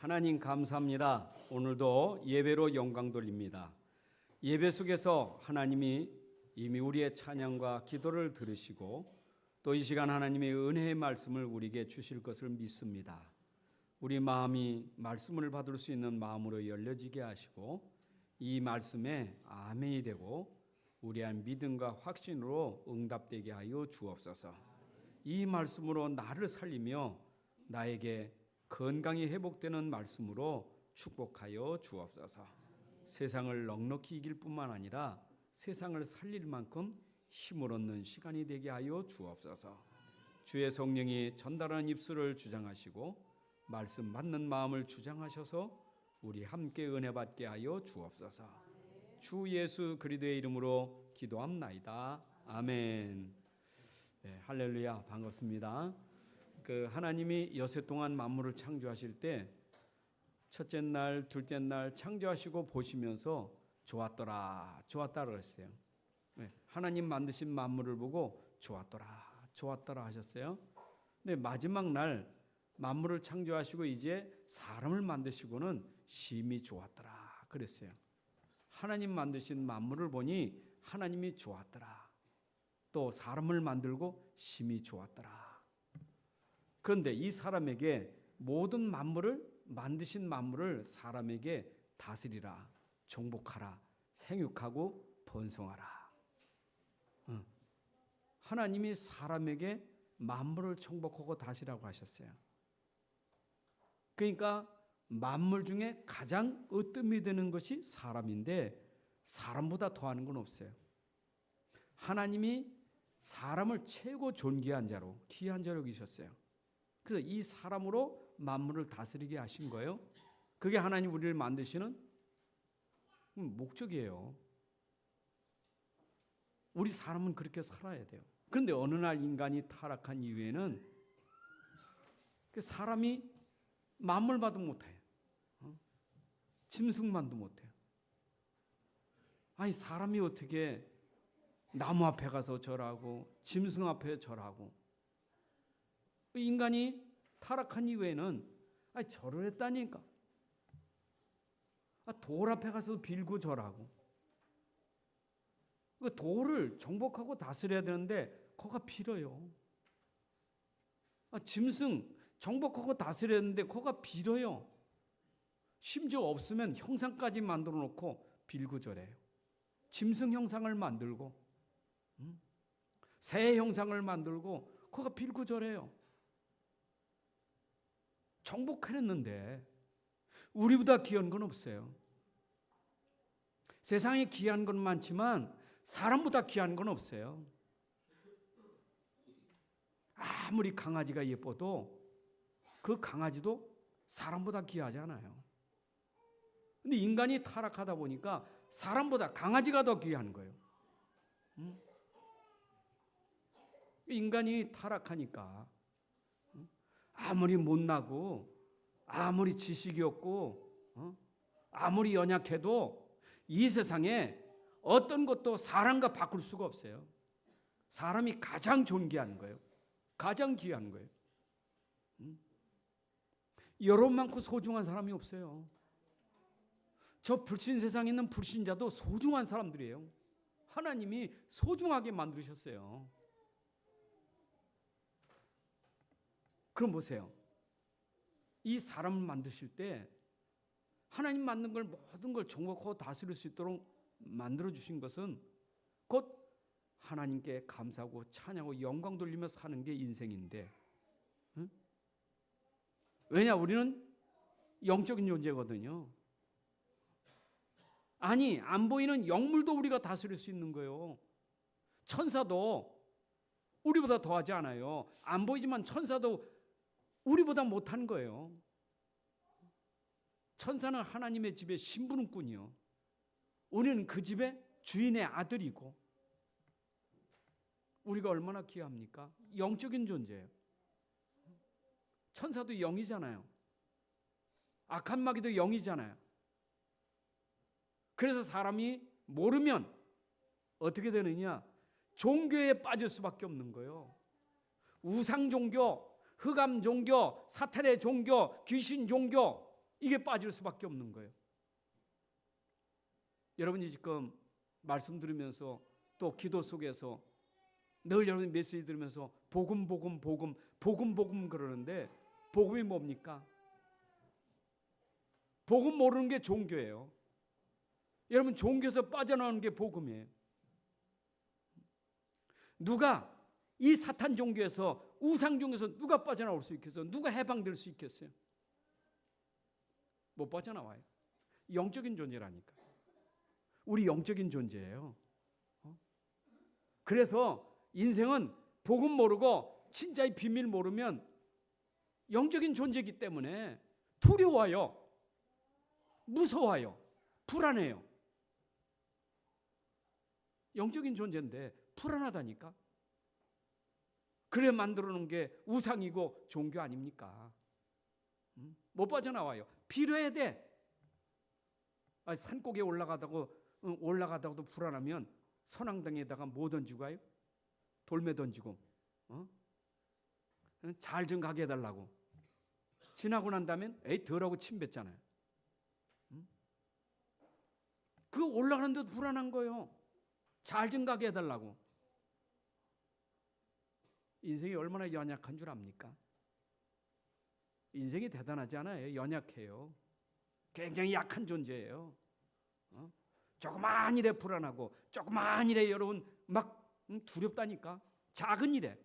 하나님 감사합니다. 오늘도 예배로 영광 돌립니다. 예배 속에서 하나님이 이미 우리의 찬양과 기도를 들으시고 또 이 시간 하나님의 은혜의 말씀을 우리에게 주실 것을 믿습니다. 우리 마음이 말씀을 받을 수 있는 마음으로 열려지게 하시고 이 말씀에 아멘이 되고 우리의 믿음과 확신으로 응답되게 하여 주옵소서. 이 말씀으로 나를 살리며 나에게 건강이 회복되는 말씀으로 축복하여 주옵소서. 세상을 넉넉히 이길 뿐만 아니라 세상을 살릴 만큼 힘을 얻는 시간이 되게 하여 주옵소서. 주의 성령이 전달하는 입술을 주장하시고 말씀 맞는 마음을 주장하셔서 우리 함께 은혜 받게 하여 주옵소서. 주 예수 그리스도의 이름으로 기도합나이다. 아멘. 네, 할렐루야, 반갑습니다. 하나님이 여세 동안 만물을 창조하실 때 첫째 날, 둘째 날 창조하시고 보시면서 좋았더라 그랬어요. 네, 하나님 만드신 만물을 보고 좋았더라 하셨어요. 근데 마지막 날 만물을 창조하시고 이제 사람을 만드시고는 심히 좋았더라 그랬어요. 하나님 만드신 만물을 보니 하나님이 좋았더라. 또 사람을 만들고 심히 좋았더라. 그런데 이 사람에게 모든 만물을 만드신 만물을 사람에게 다스리라, 정복하라, 생육하고 번성하라. 하나님이 사람에게 만물을 정복하고 다스리라고 하셨어요. 그러니까 만물 중에 가장 으뜸이 되는 것이 사람인데 사람보다 더하는 건 없어요. 하나님이 사람을 최고 존귀한 자로, 귀한 자로 여기셨어요. 그래서 이 사람으로 만물을 다스리게 하신 거예요. 그게 하나님 우리를 만드시는 목적이에요. 우리 사람은 그렇게 살아야 돼요. 그런데 어느 날 인간이 타락한 이후에는 사람이 만물만도 못해요. 짐승만도 못해요. 아니 사람이 어떻게 나무 앞에 가서 절하고 짐승 앞에 절하고. 인간이 타락한 이후에는 절을 했다니까. 돌 앞에 가서 빌고 절하고. 그 돌을 정복하고 다스려야 되는데 거가 빌어요. 짐승 정복하고 다스려야 되는데 거가 빌어요. 심지어 없으면 형상까지 만들어 놓고 빌고 절해요. 짐승 형상을 만들고 새 형상을 만들고 거가 빌고 절해요. 정복해냈는데 우리보다 귀한 건 없어요. 세상에 귀한 건 많지만 사람보다 귀한 건 없어요. 아무리 강아지가 예뻐도 그 강아지도 사람보다 귀하지 않아요. 근데 인간이 타락하다 보니까 사람보다 강아지가 더 귀한 거예요. 인간이 타락하니까 아무리 못나고 아무리 지식이 없고 아무리 연약해도 이 세상에 어떤 것도 사람과 바꿀 수가 없어요. 사람이 가장 존귀한 거예요. 가장 귀한 거예요. 여론 많고 소중한 사람이 없어요. 저 불신 세상에 있는 불신자도 소중한 사람들이에요. 하나님이 소중하게 만드셨어요. 그럼 보세요. 이 사람을 만드실 때 하나님 만든 걸 모든 걸 정복하고 다스릴 수 있도록 만들어 주신 것은 곧 하나님께 감사하고 찬양하고 영광 돌리며 사는 게 인생인데, 왜냐 우리는 영적인 존재거든요. 아니 안 보이는 영물도 우리가 다스릴 수 있는 거예요. 천사도 우리보다 더하지 않아요. 안 보이지만 천사도 우리보다 못한 거예요. 천사는 하나님의 집의 심부름꾼이요. 우리는 그 집의 주인의 아들이고. 우리가 얼마나 귀합니까? 영적인 존재예요. 천사도 영이잖아요. 악한 마귀도 영이잖아요. 그래서 사람이 모르면 어떻게 되느냐? 종교에 빠질 수밖에 없는 거예요. 우상 종교, 흑암 종교, 사탄의 종교, 귀신 종교, 이게 빠질 수밖에 없는 거예요. 여러분이 지금 말씀 들으면서 또 기도 속에서 늘 여러분이 메시지 들으면서 복음 그러는데 복음이 뭡니까? 복음 모르는 게 종교예요. 여러분 종교에서 빠져나오는 게 복음이에요. 누가 이 사탄 종교에서 우상 종교에서 누가 빠져나올 수 있겠어요? 누가 해방될 수 있겠어요? 못 빠져나와요. 영적인 존재라니까. 우리 영적인 존재예요. 그래서 인생은 복음 모르고 진짜의 비밀 모르면 영적인 존재이기 때문에 두려워요. 무서워요. 불안해요. 영적인 존재인데 불안하다니까. 그래 만들어 놓은 게 우상이고 종교 아닙니까? 못 빠져나와요. 필요해야 돼. 산꼭에 올라가다가도 불안하면 선앙당에다가 뭐 던지고 가요? 돌매 던지고 잘 좀 가게 해달라고. 지나고 난 다음엔 에이 더라고 침 뱉잖아요. 그 올라가는데도 불안한 거예요. 잘 좀 가게 해달라고. 인생이 얼마나 연약한 줄 압니까? 인생이 대단하지 않아요. 연약해요. 굉장히 약한 존재예요. 조그만 일에 불안하고 조그만 일에 여러분 막 두렵다니까. 작은 일에.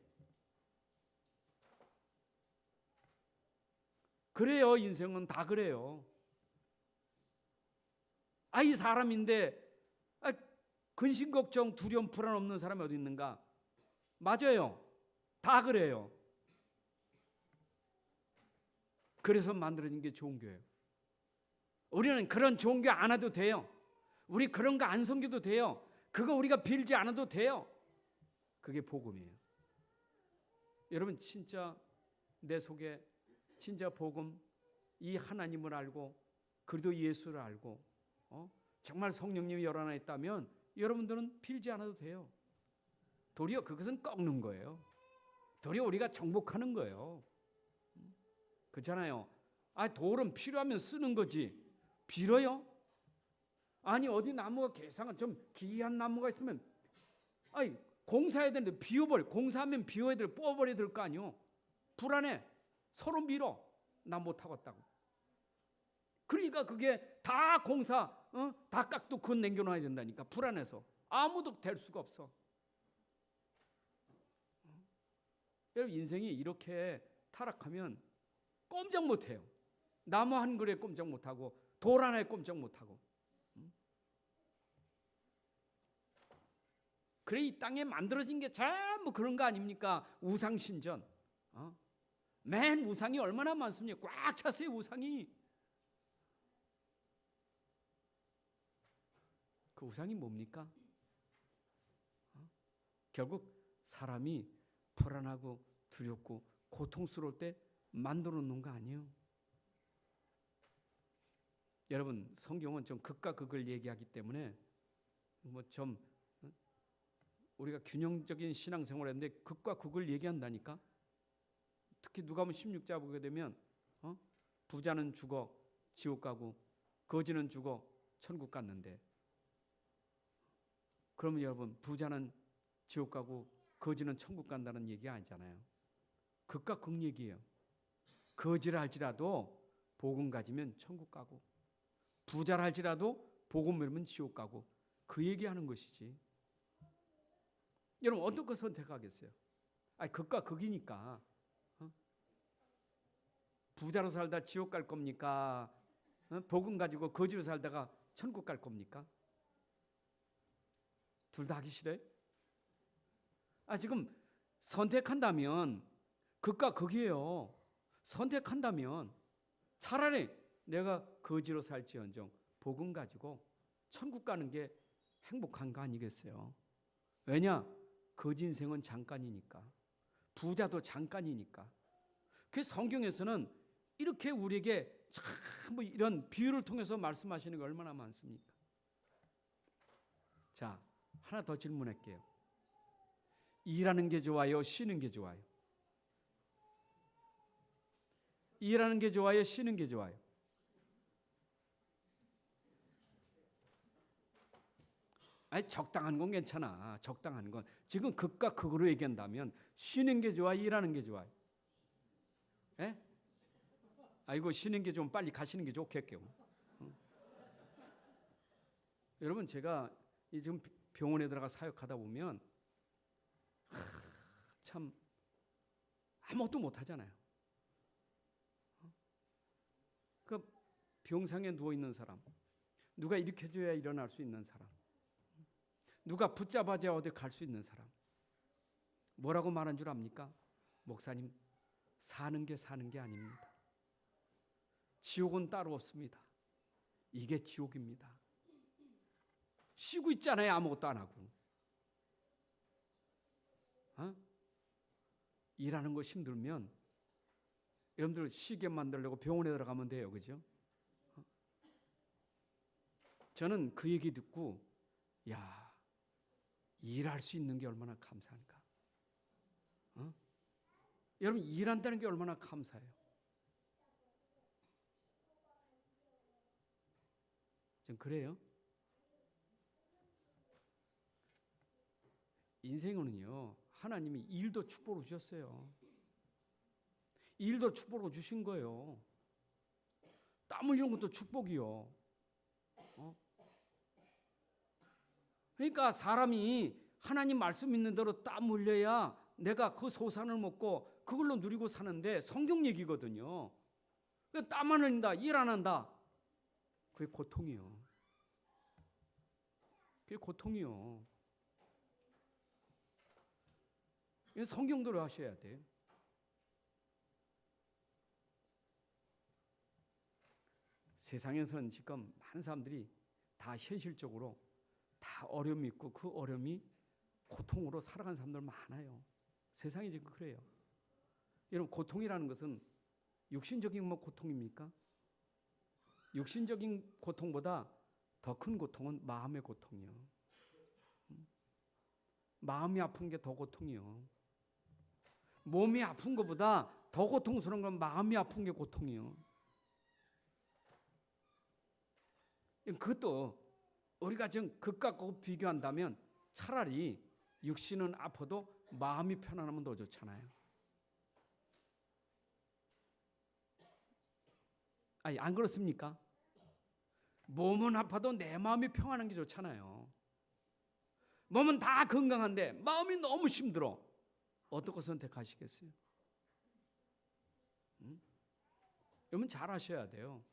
그래요. 인생은 다 그래요. 이 사람인데 근심 걱정 두려움 불안 없는 사람이 어디 있는가? 맞아요. 다 그래요. 그래서 만들어진 게 종교예요. 우리는 그런 종교 안 해도 돼요. 우리 그런 거 안 섬겨도 돼요. 그거 우리가 빌지 않아도 돼요. 그게 복음이에요. 여러분 진짜 내 속에 진짜 복음, 이 하나님을 알고 그리도 예수를 알고 정말 성령님이 열 하나 있다면 여러분들은 빌지 않아도 돼요. 도리어 그것은 꺾는 거예요. 도리어 우리가 정복하는 거예요. 그렇잖아요. 돌은 필요하면 쓰는 거지. 빌어요? 아니 어디 나무가 개상한 좀 기이한 나무가 있으면 공사해야 되는데 비워버려. 공사하면 비워야 될 뽑아버려야 될 거 아니요. 불안해. 서로 밀어. 나 못하겠다고. 그러니까 그게 다 공사 다 깍두 근 남겨놔야 된다니까. 불안해서 아무도 될 수가 없어. 여러분 인생이 이렇게 타락하면 꼼짝 못해요. 나무 한 그루에 꼼짝 못하고 돌 하나에 꼼짝 못하고. 그래 이 땅에 만들어진 게 전부 그런 거 아닙니까? 우상신전. 맨 우상이 얼마나 많습니까? 꽉 찼어요 우상이. 그 우상이 뭡니까? 결국 사람이 불안하고 두렵고 고통스러울 때 만들어 놓은 거 아니에요? 여러분 성경은 좀 극과 극을 얘기하기 때문에 좀 우리가 균형적인 신앙생활을 했는데 극과 극을 얘기한다니까. 특히 누가복음 16장 보게 되면 부자는 죽어 지옥 가고 거지는 죽어 천국 갔는데, 그러면 여러분 부자는 지옥 가고 거지는 천국 간다는 얘기 아니잖아요. 극과 극 얘기예요. 거지를 할지라도 복음 가지면 천국 가고 부자를 할지라도 복음 모르면 지옥 가고 그 얘기하는 것이지. 여러분 어떤 거 선택하겠어요? 극과 극이니까. 부자로 살다 지옥 갈 겁니까? 복음 가지고 거지로 살다가 천국 갈 겁니까? 둘 다 하기 싫어요? 지금 선택한다면 극과 극이에요. 선택한다면 차라리 내가 거지로 살지언정 복음 가지고 천국 가는 게 행복한 거 아니겠어요? 왜냐? 거지 인생은 잠깐이니까. 부자도 잠깐이니까. 그 성경에서는 이렇게 우리에게 참 이런 비유를 통해서 말씀하시는 게 얼마나 많습니까? 자, 하나 더 질문할게요. 일하는 게 좋아요? 쉬는 게 좋아요? 일하는 게 좋아요? 쉬는 게 좋아요? 아니 적당한 건 괜찮아. 적당한 건. 지금 극과 극으로 얘기한다면 쉬는 게 좋아, 일하는 게 좋아? 예? 아이고 쉬는 게 좀 빨리 가시는 게 좋겠게요. 여러분 제가 지금 병원에 들어가 사역하다 보면 참 아무것도 못 하잖아요. 그 병상에 누워 있는 사람, 누가 일으켜줘야 일어날 수 있는 사람, 누가 붙잡아줘야 어디 갈 수 있는 사람, 뭐라고 말한 줄 압니까? 목사님, 사는 게 아닙니다. 지옥은 따로 없습니다. 이게 지옥입니다. 쉬고 있잖아요. 아무것도 안 하고. 일하는 거 힘들면 여러분들 쉬게 만들려고 병원에 들어가면 돼요. 그죠? 저는 그 얘기 듣고 야, 일할 수 있는 게 얼마나 감사한가. 여러분 일한다는 게 얼마나 감사해요. 전 그래요. 인생은요, 하나님이 일도 축복으로 주셨어요. 일도 축복으로 주신 거예요. 땀 흘리는 것도 축복이요. 그러니까 사람이 하나님 말씀 있는 대로 땀 흘려야 내가 그 소산을 먹고 그걸로 누리고 사는데 성경 얘기거든요. 땀 안 흘린다, 일 안 한다. 그게 고통이요. 그게 고통이요. 이건 성경대로 하셔야 돼요. 세상에서는 지금 많은 사람들이 다 현실적으로 다 어려움이 있고 그 어려움이 고통으로 살아가는 사람들 많아요. 세상이 지금 그래요. 여러분 고통이라는 것은 육신적인 고통입니까? 육신적인 고통보다 더 큰 고통은 마음의 고통이요. 마음이 아픈 게 더 고통이요. 몸이 아픈 것보다 더 고통스러운 건 마음이 아픈 게 고통이요. 그것도 우리가 지금 극과 극 비교한다면 차라리 육신은 아파도 마음이 편안하면 더 좋잖아요. 아니 안 그렇습니까? 몸은 아파도 내 마음이 평안한 게 좋잖아요. 몸은 다 건강한데 마음이 너무 힘들어. 어떤 거 선택하시겠어요? 여러분 잘 아셔야 돼요.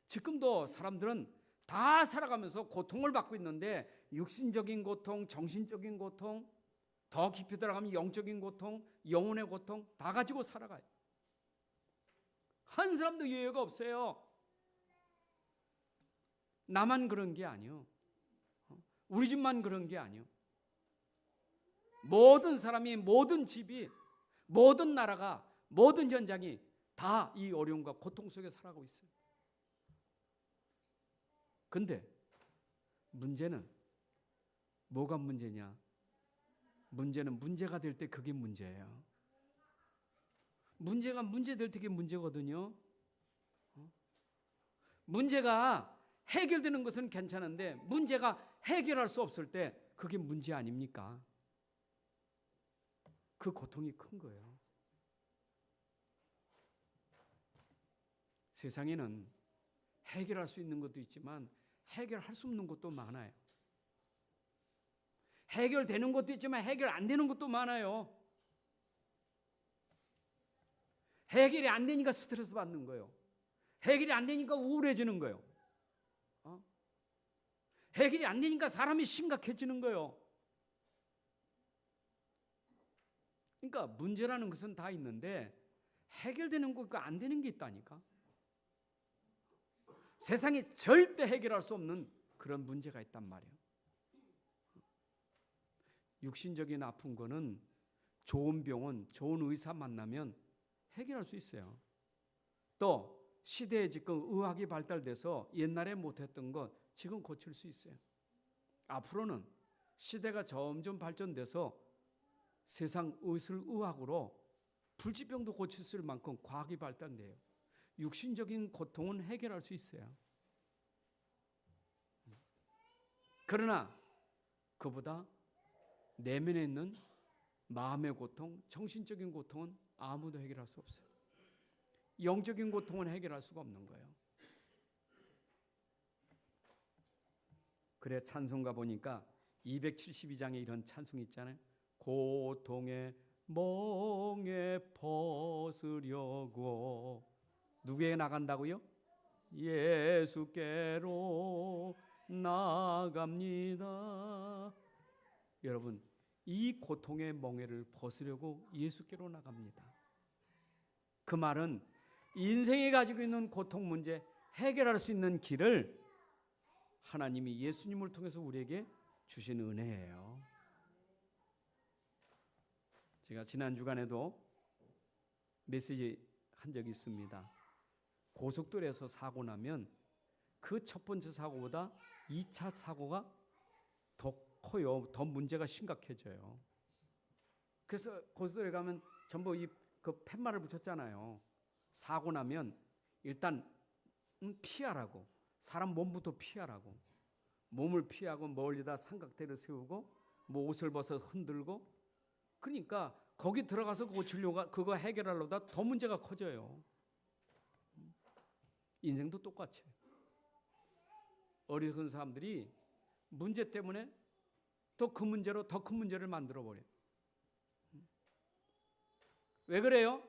지금도 사람들은 다 살아가면서 고통을 받고 있는데 육신적인 고통, 정신적인 고통, 더 깊이 들어가면 영적인 고통, 영혼의 고통 다 가지고 살아가요. 한 사람도 예외가 없어요. 나만 그런 게 아니요. 우리 집만 그런 게 아니요. 모든 사람이, 모든 집이, 모든 나라가, 모든 현장이 다 이 어려움과 고통 속에 살아가고 있어요. 근데 문제는 뭐가 문제냐? 문제는 문제가 될 때 그게 문제예요. 문제가 문제될 때 그게 문제거든요. 문제가 해결되는 것은 괜찮은데 문제가 해결할 수 없을 때 그게 문제 아닙니까? 그 고통이 큰 거예요. 세상에는 해결할 수 있는 것도 있지만 해결할 수 없는 것도 많아요. 해결되는 것도 있지만 해결 안 되는 것도 많아요. 해결이 안 되니까 스트레스 받는 거예요. 해결이 안 되니까 우울해지는 거예요. 해결이 안 되니까 사람이 심각해지는 거예요. 그러니까 문제라는 것은 다 있는데 해결되는 것과 안 되는 게 있다니까. 세상에 절대 해결할 수 없는 그런 문제가 있단 말이에요. 육신적인 아픈 거는 좋은 병원, 좋은 의사 만나면 해결할 수 있어요. 또 시대에 지금 의학이 발달돼서 옛날에 못했던 것 지금 고칠 수 있어요. 앞으로는 시대가 점점 발전돼서 세상 의학으로 불치병도 고칠 수 있을 만큼 과학이 발달돼요. 육신적인 고통은 해결할 수 있어요. 그러나 그보다 내면에 있는 마음의 고통, 정신적인 고통은 아무도 해결할 수 없어요. 영적인 고통은 해결할 수가 없는 거예요. 그래 찬송가 보니까 272장에 이런 찬송이 있잖아요. 고통의 멍에 벗으려고 누구에게 나간다고요? 예수께로 나갑니다. 여러분, 이 고통의 멍에를 벗으려고 예수께로 나갑니다. 그 말은 인생이 가지고 있는 고통 문제 해결할 수 있는 길을 하나님이 예수님을 통해서 우리에게 주신 은혜예요. 제가 지난 주간에도 메시지 한 적이 있습니다. 고속도로에서 사고 나면 그 첫 번째 사고보다 2차 사고가 더 커요. 더 문제가 심각해져요. 그래서 고속도로에 가면 전부 그 팻말을 붙였잖아요. 사고 나면 일단 피하라고, 사람 몸부터 피하라고, 몸을 피하고 멀리다 삼각대를 세우고 뭐 옷을 벗어 흔들고, 그러니까 거기 들어가서 고치려고 그거 해결하려다 더 문제가 커져요. 인생도 똑같이 어리석은 사람들이 문제 때문에 또 그 문제로 더 큰 문제를 만들어 버려요. 왜 그래요?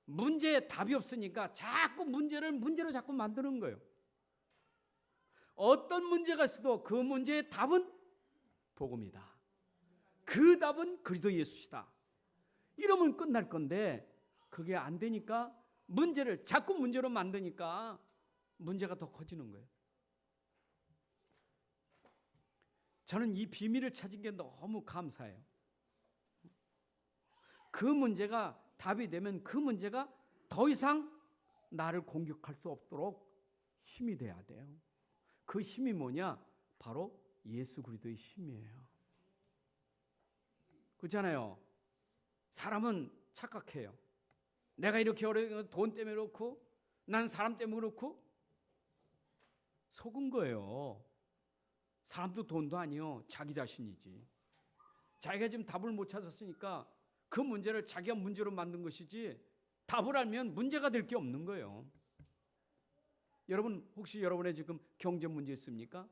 문제에 답이 없으니까 자꾸 문제로 자꾸 만드는 거예요. 어떤 문제가 있어도 그 문제의 답은 복음이다. 그 답은 그리스도 예수시다. 이러면 끝날 건데 그게 안 되니까 문제를 자꾸 문제로 만드니까 문제가 더 커지는 거예요. 저는 이 비밀을 찾은 게 너무 감사해요. 그 문제가 답이 되면 그 문제가 더 이상 나를 공격할 수 없도록 힘이 돼야 돼요. 그 힘이 뭐냐? 바로 예수 그리스도의 힘이에요. 그렇잖아요. 사람은 착각해요. 내가 이렇게 어려운 돈 때문에 그렇고 난 사람 때문에 그렇고 속은 거예요. 사람도 돈도 아니요. 자기 자신이지. 자기가 지금 답을 못 찾았으니까 그 문제를 자기가 문제로 만든 것이지 답을 알면 문제가 될 게 없는 거예요. 여러분 혹시 여러분의 지금 경제 문제 있습니까?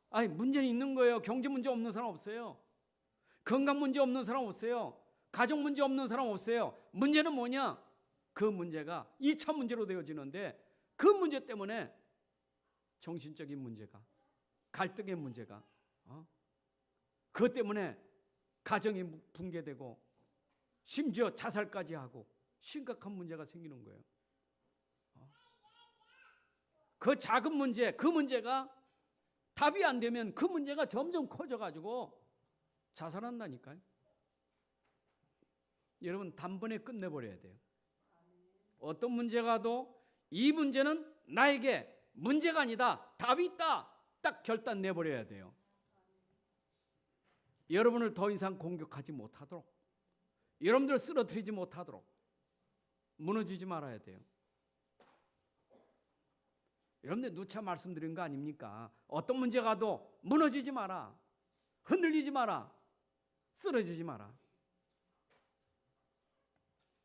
아니 문제는 있는 거예요. 경제 문제 없는 사람 없어요. 건강 문제 없는 사람 없어요. 가정 문제 없는 사람 없어요. 문제는 뭐냐? 그 문제가 2차 문제로 되어지는데 그 문제 때문에 정신적인 문제가, 갈등의 문제가, 그것 때문에 가정이 붕괴되고 심지어 자살까지 하고 심각한 문제가 생기는 거예요. 그 작은 문제, 그 문제가 답이 안 되면 그 문제가 점점 커져가지고 자살한다니까요. 여러분 단번에 끝내버려야 돼요. 어떤 문제가 도 이 문제는 나에게 문제가 아니다, 답이 있다, 딱 결단 내버려야 돼요. 여러분을 더 이상 공격하지 못하도록, 여러분들 쓰러뜨리지 못하도록 무너지지 말아야 돼요. 여러분들 누차 말씀드린 거 아닙니까? 어떤 문제가 도 무너지지 마라, 흔들리지 마라, 쓰러지지 마라.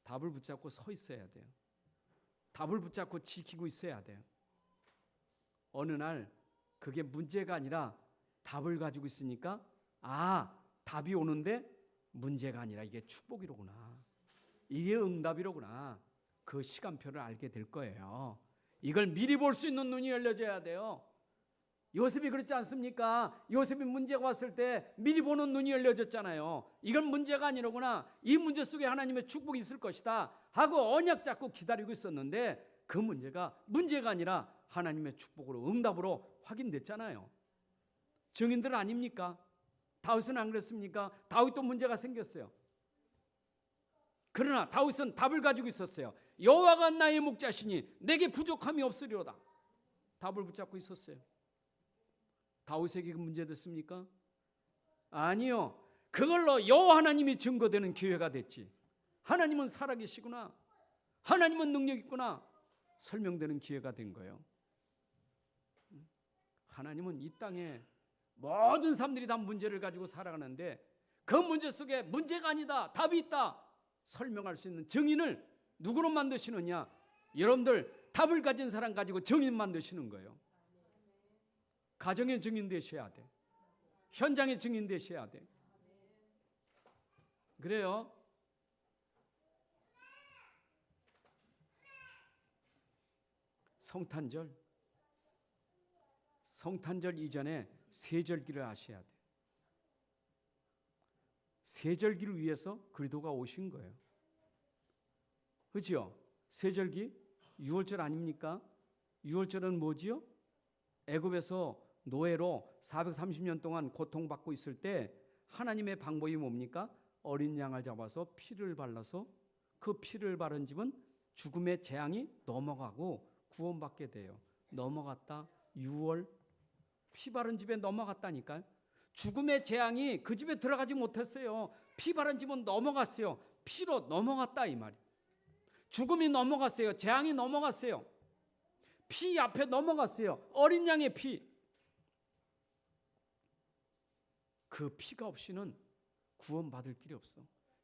답을 붙잡고 서 있어야 돼요. 답을 붙잡고 지키고 있어야 돼요. 어느 날 그게 문제가 아니라 답을 가지고 있으니까 답이 오는데 문제가 아니라 이게 축복이로구나, 이게 응답이로구나, 그 시간표를 알게 될 거예요. 이걸 미리 볼 수 있는 눈이 열려져야 돼요. 요셉이 그렇지 않습니까? 요셉이 문제가 왔을 때 미리 보는 눈이 열려졌잖아요. 이건 문제가 아니로구나, 이 문제 속에 하나님의 축복이 있을 것이다 하고 언약 잡고 기다리고 있었는데 그 문제가 아니라 하나님의 축복으로, 응답으로 확인됐잖아요. 증인들 아닙니까? 다윗은 안 그랬습니까? 다윗도 문제가 생겼어요. 그러나 다윗은 답을 가지고 있었어요. 여호와가 나의 목자시니 내게 부족함이 없으리로다. 답을 붙잡고 있었어요. 다윗에게 그 문제 됐습니까? 아니요. 그걸로 여호와 하나님이 증거되는 기회가 됐지. 하나님은 살아계시구나, 하나님은 능력 있구나 설명되는 기회가 된 거예요. 하나님은 이 땅에 모든 사람들이 다 문제를 가지고 살아가는데 그 문제 속에 문제가 아니다, 답이 있다 설명할 수 있는 증인을 누구로 만드시느냐? 여러분들 답을 가진 사람 가지고 증인 만드시는 거예요. 가정의 증인 되셔야 돼. 현장의 증인 되셔야 돼. 그래요. 성탄절 이전에 세절기를 하셔야 돼. 세절기를 위해서 그리스도가 오신 거예요. 그렇죠? 세절기 6월절 아닙니까? 6월절은 뭐지요? 애굽에서 노예로 430년 동안 고통받고 있을 때 하나님의 방법이 뭡니까? 어린 양을 잡아서 피를 발라서 그 피를 바른 집은 죽음의 재앙이 넘어가고 구원받게 돼요. 넘어갔다. 6월 피 바른 집에 넘어갔다니까요. 죽음의 재앙이 그 집에 들어가지 못했어요. 피 바른 집은 넘어갔어요. 피로 넘어갔다 이 말이에요. 죽음이 넘어갔어요. 재앙이 넘어갔어요. 피 앞에 넘어갔어요. 어린 양의 피. 그 피가 없이는 구원받을 길이 없어.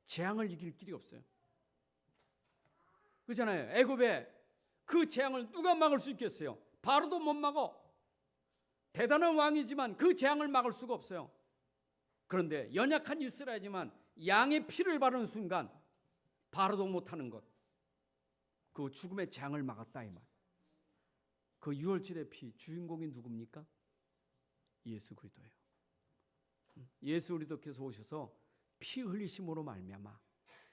재앙을 이길 길이 없어요. 그렇잖아요. 애굽에 그 재앙을 누가 막을 수 있겠어요? 바로도 못 막어. 대단한 왕이지만 그 재앙을 막을 수가 없어요. 그런데 연약한 이스라엘이지만 양의 피를 바르는 순간 바로도 못하는 것. 그 죽음의 재앙을 막았다 이 말. 그 6월절의 피 주인공이 누굽니까? 예수 그리스도예요. 예수 그리스도께서 오셔서 피 흘리심으로 말미암아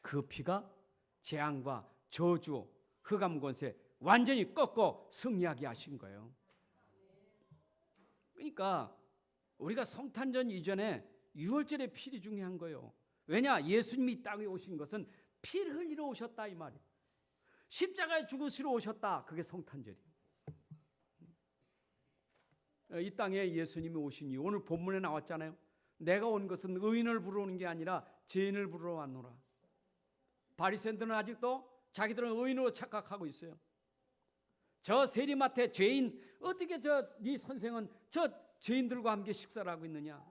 그 피가 재앙과 저주, 흑암 권세 완전히 꺾고 승리하게 하신 거예요. 그러니까 우리가 성탄절 이전에 6월절의 피이 중요한 거예요. 왜냐? 예수님이 땅에 오신 것은 피를 흘리러 오셨다 이 말이에요. 십자가에 죽으시러 오셨다. 그게 성탄절이에요. 이 땅에 예수님이 오신 이유 오늘 본문에 나왔잖아요. 내가 온 것은 의인을 부르는 게 아니라 죄인을 부르러 왔노라. 바리새인들은 아직도 자기들은 의인으로 착각하고 있어요. 저 세리마태 죄인 어떻게 네 선생은 저 죄인들과 함께 식사를 하고 있느냐?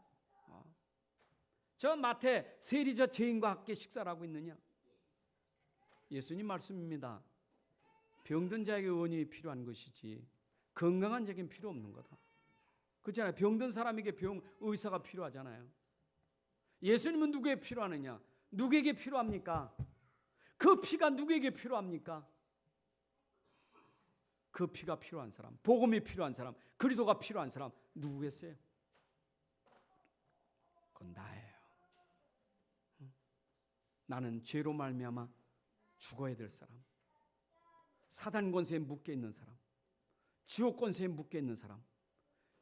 저 마태 세리 저 죄인과 함께 식사를 하고 있느냐? 예수님 말씀입니다. 병든 자에게 의원이 필요한 것이지 건강한 자에게는 필요 없는 거다. 그렇잖아요. 병든 사람에게 의사가 필요하잖아요. 예수님은 누구에게 필요하느냐? 누구에게 필요합니까? 그 피가 누구에게 필요합니까? 그 피가 필요한 사람, 복음이 필요한 사람, 그리스도가 필요한 사람 누구겠어요? 그건 나예요. 나는 죄로 말미암아 죽어야 될 사람, 사단 권세에 묶여 있는 사람, 지옥 권세에 묶여 있는 사람,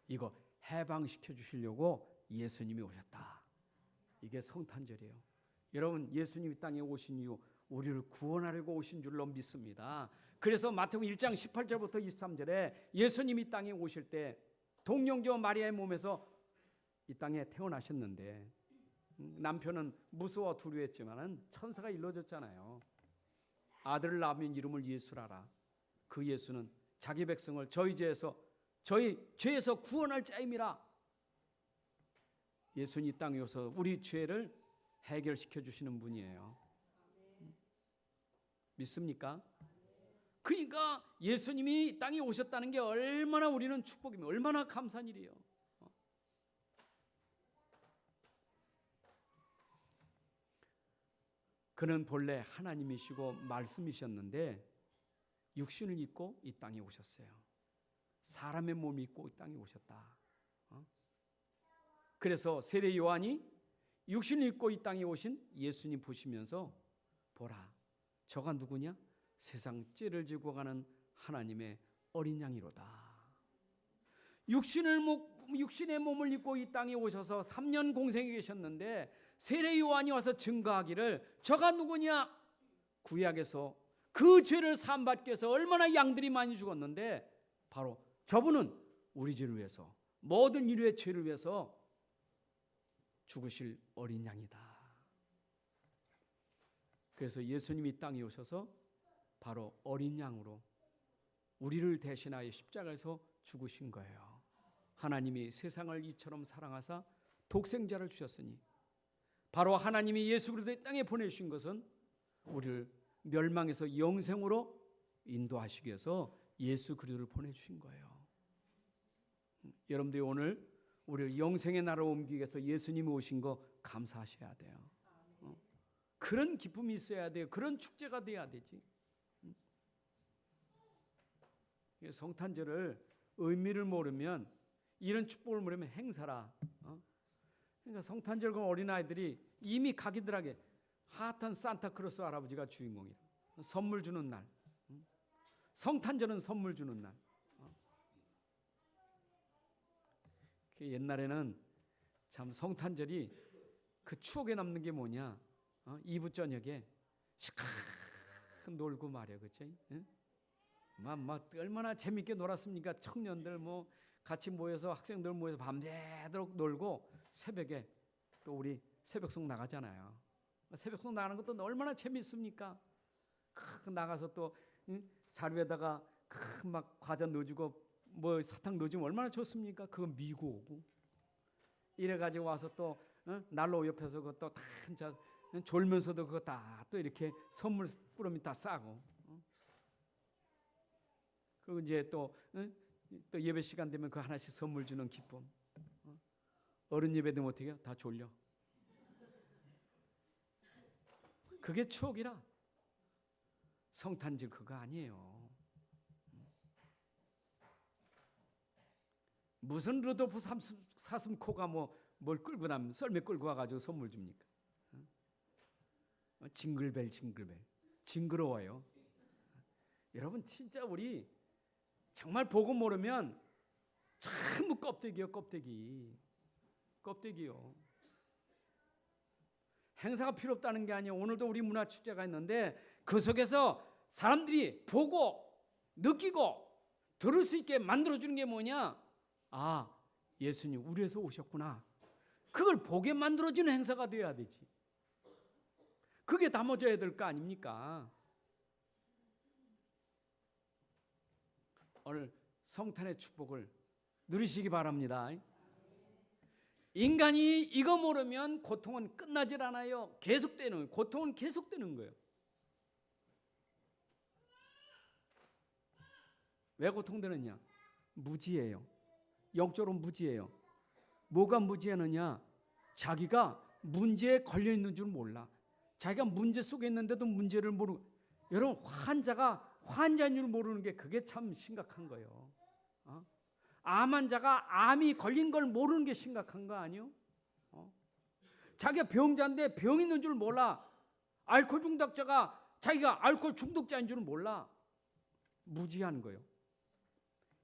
이거 해방시켜 주시려고 예수님이 오셨다. 이게 성탄절이에요. 여러분, 예수님이 땅에 오신 이유 우리를 구원하려고 오신 줄로 믿습니다. 그래서 마태복음 1장 18절부터 23절에 예수님이 땅에 오실 때 동령조 마리아의 몸에서 이 땅에 태어나셨는데 남편은 무서워 두려워했지만 천사가 일러줬잖아요. 아들을 낳으면 이름을 예수라라. 그 예수는 자기 백성을 저희 죄에서 구원할 자임이라. 예수님이 땅에 오셔서 우리 죄를 해결시켜 주시는 분이에요. 믿습니까? 그러니까 예수님이 땅에 오셨다는 게 얼마나 우리는 축복이며 얼마나 감사한 일이에요. 그는 본래 하나님이시고 말씀이셨는데 육신을 입고 이 땅에 오셨어요. 사람의 몸을 입고 이 땅에 오셨다. 그래서 세례 요한이 육신을 입고 이 땅에 오신 예수님 보시면서 보라, 저가 누구냐? 세상 죄를 지고 가는 하나님의 어린 양이로다. 육신의 몸을 입고 이 땅에 오셔서 3년 공생에 계셨는데 세례 요한이 와서 증거하기를 저가 누구냐? 구약에서 그 죄를 사함받기 위해서 얼마나 양들이 많이 죽었는데 바로 저분은 우리 죄를 위해서 모든 인류의 죄를 위해서 죽으실 어린 양이다. 그래서 예수님이 땅에 오셔서 바로 어린 양으로 우리를 대신하여 십자가에서 죽으신 거예요. 하나님이 세상을 이처럼 사랑하사 독생자를 주셨으니 바로 하나님이 예수 그리스도의 땅에 보내주신 것은 우리를 멸망에서 영생으로 인도하시기 위해서 예수 그리스도를 보내주신 거예요. 여러분들이 오늘 우리를 영생의 나라로 옮기기 위해서 예수님이 오신 거 감사하셔야 돼요. 그런 기쁨이 있어야 돼요. 그런 축제가 돼야 되지. 성탄절을 의미를 모르면, 이런 축복을 모르면 행사라. 그러니까 성탄절 그 어린아이들이 이미 가기들하게 핫한 산타크로스 할아버지가 주인공이라. 선물 주는 날. 성탄절은 선물 주는 날. 옛날에는 참 성탄절이 그 추억에 남는 게 뭐냐? 이브 저녁에 시큰 놀고 말이야, 그렇지? 막 얼마나 재밌게 놀았습니까? 청년들 뭐 같이 모여서, 학생들 모여서 밤새도록 놀고 새벽에 또 우리 새벽송 나가잖아요. 새벽송 나가는 것도 얼마나 재밌습니까? 나가서 또 자루에다가 막 과자 넣어주고 뭐 사탕 넣어주면 얼마나 좋습니까? 그거 미고 오고 이래가지고 와서 또 난로 옆에서 그것도 다 졸면서도 그거 다 또 이렇게 선물 꾸러미 다 싸고, 그리고 이제 또 예배 시간 되면 그 하나씩 선물 주는 기쁨. 어른 예배 되면 어떻게 해요? 다 졸려. 그게 추억이라. 성탄절 그거 아니에요. 무슨 루도프 사슴코가 뭘 끌고 나면 썰매 끌고 와가지고 선물 줍니까? 징글벨 징글벨 징그러워요. 여러분 진짜 우리 정말 보고 모르면 전부 껍데기요, 껍데기요. 행사가 필요 없다는 게 아니에요. 오늘도 우리 문화축제가 있는데 그 속에서 사람들이 보고 느끼고 들을 수 있게 만들어주는 게 뭐냐? 아, 예수님 우리에서 오셨구나. 그걸 보게 만들어주는 행사가 되어야 되지. 그게 담아져야 될 거 아닙니까? 오늘 성탄의 축복을 누리시기 바랍니다. 인간이 이거 모르면 고통은 끝나질 않아요. 계속되는, 고통은 계속되는 거예요. 왜 고통되느냐? 무지예요. 영적으로 무지예요. 뭐가 무지하느냐? 자기가 문제에 걸려 있는 줄 몰라. 자기가 문제 속에 있는데도 문제를 모르고. 여러분, 환자인 줄 모르는 게 그게 참 심각한 거예요. 암 환자가 암이 걸린 걸 모르는 게 심각한 거 아니에요? 자기가 병자인데 병 있는 줄 몰라. 알코올 중독자가 자기가 알코올 중독자인 줄 몰라. 무지한 거예요.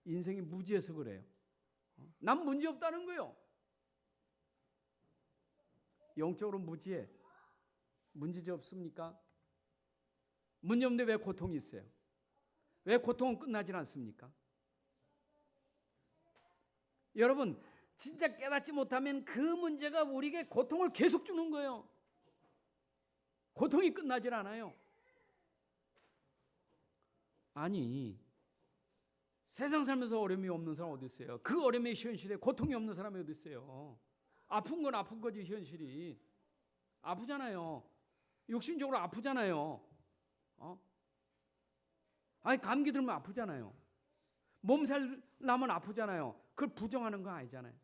인생이 무지해서 그래요. 난 문제 없다는 거예요. 영적으로 무지해. 문제 없습니까? 문제 없는데 왜 고통이 있어요? 왜 고통은 끝나질 않습니까? 여러분 진짜 깨닫지 못하면 그 문제가 우리에게 고통을 계속 주는 거예요. 고통이 끝나질 않아요. 아니 세상 살면서 어려움이 없는 사람 어디 있어요? 그 어려움의 현실에 고통이 없는 사람이 어디 있어요? 아픈 건 아픈 거지. 현실이 아프잖아요. 육신적으로 아프잖아요. 아니 감기 들면 아프잖아요. 몸살 나면 아프잖아요. 그걸 부정하는 건 아니잖아요.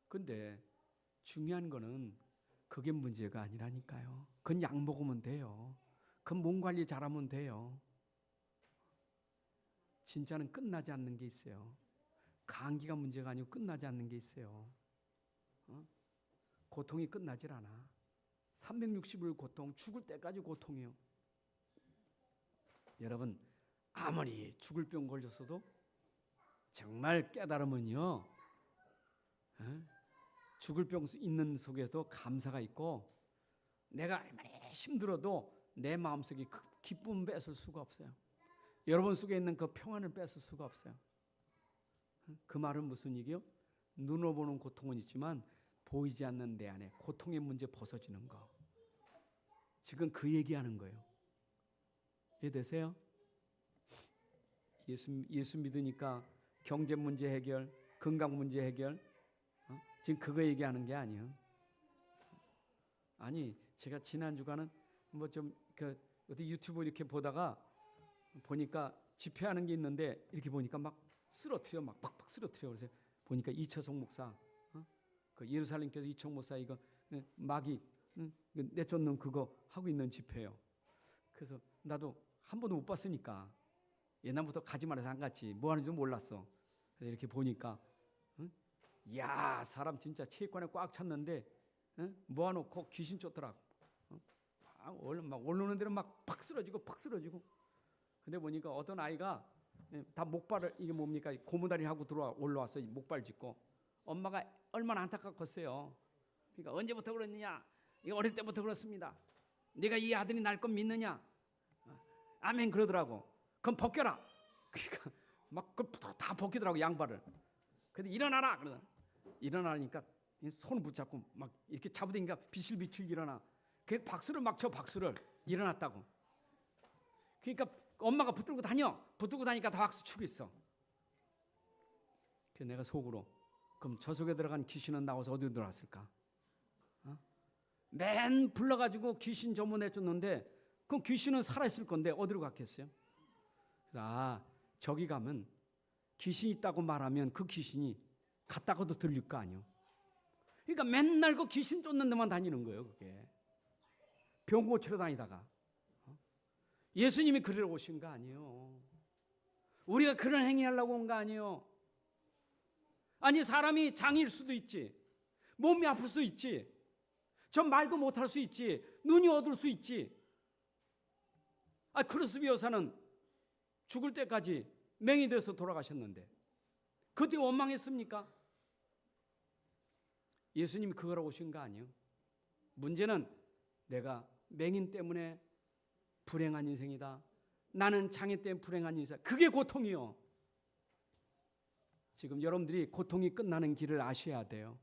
근데 중요한 거는 그게 문제가 아니라니까요. 그건 약 먹으면 돼요. 그건 몸 관리 잘하면 돼요. 진짜는 끝나지 않는 게 있어요. 감기가 문제가 아니고 끝나지 않는 게 있어요. 고통이 끝나질 않아. 360일 고통, 죽을 때까지 고통이에요. 여러분 아무리 죽을 병 걸렸어도 정말 깨달으면요, 죽을 병 있는 속에도 감사가 있고, 내가 얼마나 힘들어도 내 마음속에 그 기쁨 뺏을 수가 없어요. 여러분 속에 있는 그 평안을 뺏을 수가 없어요. 그 말은 무슨 얘기요? 눈으로 보는 고통은 있지만 보이지 않는 내 안에 고통의 문제 벗어지는 거. 지금 그 얘기하는 거예요. 이해되세요? 예수 믿으니까 경제 문제 해결, 건강 문제 해결, 지금 그거 얘기하는 게 아니에요. 아니, 제가 지난 주간은 뭐 좀 어디 유튜브 이렇게 보다가 보니까 집회하는 게 있는데 이렇게 보니까 막 쓰러뜨려, 막 팍팍 쓰러뜨려. 그래서 보니까 이철성 목사, 그 예루살렘 교회 이철성 목사 이거 마귀 내쫓는 그거 하고 있는 집회예요. 그래서 나도 한 번도 못 봤으니까 옛날부터 가지 말아서 안 갔지. 뭐 하는지 몰랐어. 그래서 이렇게 보니까 야, 사람 진짜 체육관에 꽉 찼는데 모아놓고 귀신 쫓더라고. 막 올라오는 데는 막 팍 쓰러지고 팍 쓰러지고. 근데 보니까 어떤 아이가 다 목발을, 이게 뭡니까, 고무다리 하고 올라와서 목발 짚고, 엄마가 얼마나 안타깝겠어요. 그러니까 언제부터 그랬느냐? 이거 어릴 때부터 그렇습니다. 네가 이 아들이 날 건 믿느냐? 아멘 그러더라고. 그럼 벗겨라. 그러니까 막 다 벗기더라고, 양발을. 근데 일어나라 그러더라. 일어나니까 손을 붙잡고 막 이렇게 잡으니까 비실비실 일어나. 그 박수를 막 쳐, 박수를. 일어났다고. 그러니까 엄마가 붙들고 다니니까 다 박수 치고 있어. 그래서 내가 속으로, 그럼 저 속에 들어간 귀신은 나와서 어디로 들어왔을까? 맨 불러가지고 귀신 전문해줬는데 그럼 귀신은 살아있을 건데 어디로 갔겠어요? 그래서 저기 가면 귀신 있다고 말하면 그 귀신이 갔다가도 들릴 거 아니에요. 그러니까 맨날 그 귀신 쫓는 데만 다니는 거예요. 그게 병 고치러 다니다가. 예수님이 그리러 오신 거 아니에요. 우리가 그런 행위하려고 온 거 아니에요. 아니, 사람이 장일 수도 있지, 몸이 아플 수도 있지, 전 말도 못할 수 있지, 눈이 어둘 수 있지. 크루스비 여사는 죽을 때까지 맹이 돼서 돌아가셨는데 그때 원망했습니까? 예수님이 그거로 오신 거 아니에요. 문제는 내가 맹인 때문에 불행한 인생이다, 나는 장애 때문에 불행한 인생, 그게 고통이요. 지금 여러분들이 고통이 끝나는 길을 아셔야 돼요.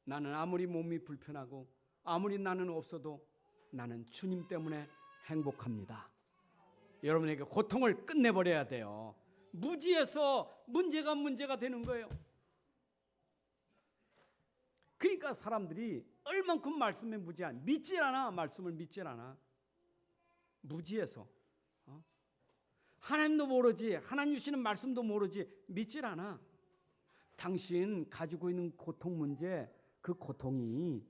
나는 아무리 몸이 불편하고 아무리 나는 없어도 나는 주님 때문에 행복합니다. 여러분에게 고통을 끝내버려야 돼요. 무지해서 문제가 되는 거예요. 그러니까 사람들이 얼만큼 말씀에 믿질 않아. 말씀을 믿질 않아. 무지해서. 하나님도 모르지, 하나님 주시는 말씀도 모르지, 믿질 않아. 당신 가지고 있는 고통 문제, 그 고통이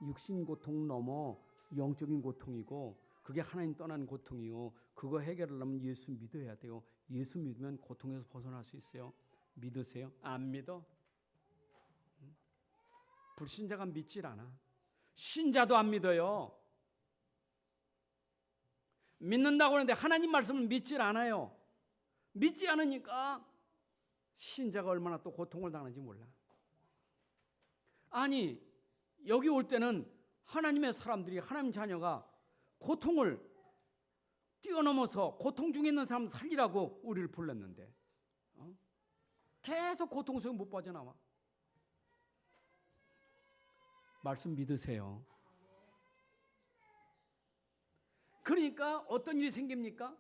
육신 고통 넘어 영적인 고통이고 그게 하나님 떠난 고통이요. 그거 해결하려면 예수 믿어야 돼요. 예수 믿으면 고통에서 벗어날 수 있어요. 믿으세요? 안 믿어? 불신자가 믿질 않아. 신자도 안 믿어요. 믿는다고 하는데 하나님 말씀을 믿질 않아요. 믿지 않으니까 신자가 얼마나 또 고통을 당하는지 몰라. 아니, 여기 올 때는 하나님의 사람들이, 하나님 자녀가 고통을 뛰어넘어서 고통 중에 있는 사람 살리라고 우리를 불렀는데 계속 고통 속에 못 빠져나와. 말씀 믿으세요. 그러니까 어떤 일이 생깁니까?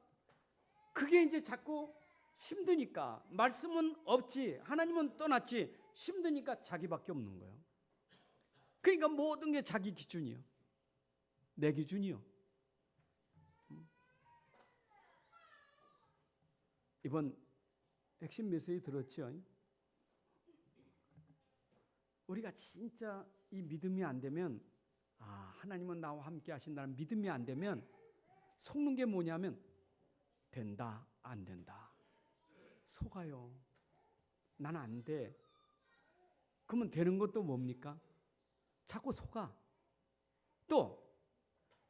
그게 이제 자꾸 힘드니까, 말씀은 없지, 하나님은 떠났지, 힘드니까 자기밖에 없는 거예요. 그러니까 모든 게 자기 기준이요. 내 기준이요. 이번 핵심 메시지 들었죠? 우리가 진짜 이 믿음이 안 되면, 하나님은 나와 함께 하신다는 믿음이 안 되면 속는 게 뭐냐면 된다, 안 된다. 속아요. 난 안 돼. 그러면 되는 것도 뭡니까? 자꾸 속아. 또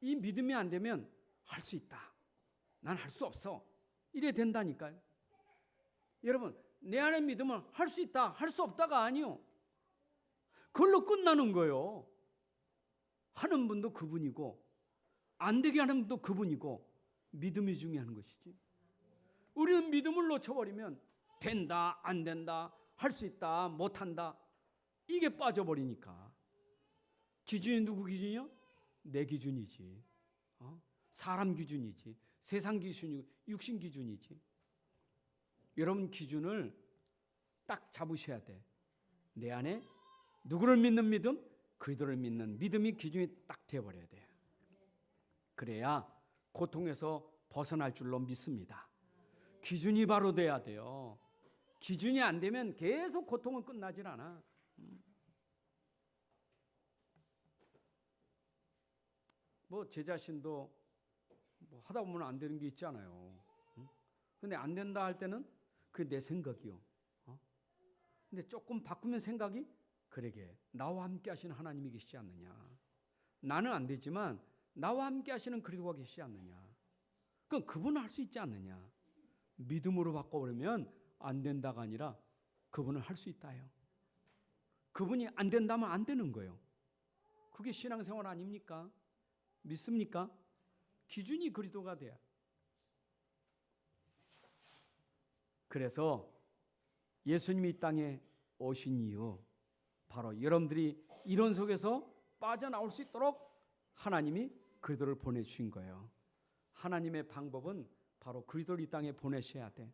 이 믿음이 안 되면 할 수 있다, 난 할 수 없어, 이래 된다니까요. 여러분, 내 안에 믿음은 할 수 있다, 할 수 없다가 아니요. 그걸로 끝나는 거예요. 하는 분도 그분이고 안 되게 하는 분도 그분이고 믿음이 중요한 것이지. 우리는 믿음을 놓쳐버리면 된다, 안 된다, 할 수 있다, 못한다, 이게 빠져버리니까. 기준이 누구 기준이요? 내 기준이지. 사람 기준이지. 세상 기준이고 육신 기준이지. 여러분 기준을 딱 잡으셔야 돼. 내 안에 누구를 믿는 믿음? 그리스도를 믿는 믿음이 기준이 딱 되어버려야 돼. 그래야 고통에서 벗어날 줄로 믿습니다. 기준이 바로 돼야 돼요. 기준이 안 되면 계속 고통은 끝나질 않아. 뭐 제 자신도 뭐 하다 보면 안 되는 게 있잖아요. 근데 안 된다 할 때는 그게 내 생각이요. 근데 조금 바꾸면 생각이 그러게 나와 함께 하시는 하나님이 계시지 않느냐. 나는 안 되지만 나와 함께 하시는 그리스도가 계시지 않느냐. 그럼 그분은 할 수 있지 않느냐. 믿음으로 바꿔버리면 안 된다가 아니라 그분은 할 수 있다요. 그분이 안 된다면 안 되는 거예요. 그게 신앙생활 아닙니까? 믿습니까? 기준이 그리스도가 돼야. 그래서 예수님이 이 땅에 오신 이유, 바로 여러분들이 이런 속에서 빠져나올 수 있도록 하나님이 그리스도를 보내주신 거예요. 하나님의 방법은 바로 그리스도를 이 땅에 보내셔야 돼.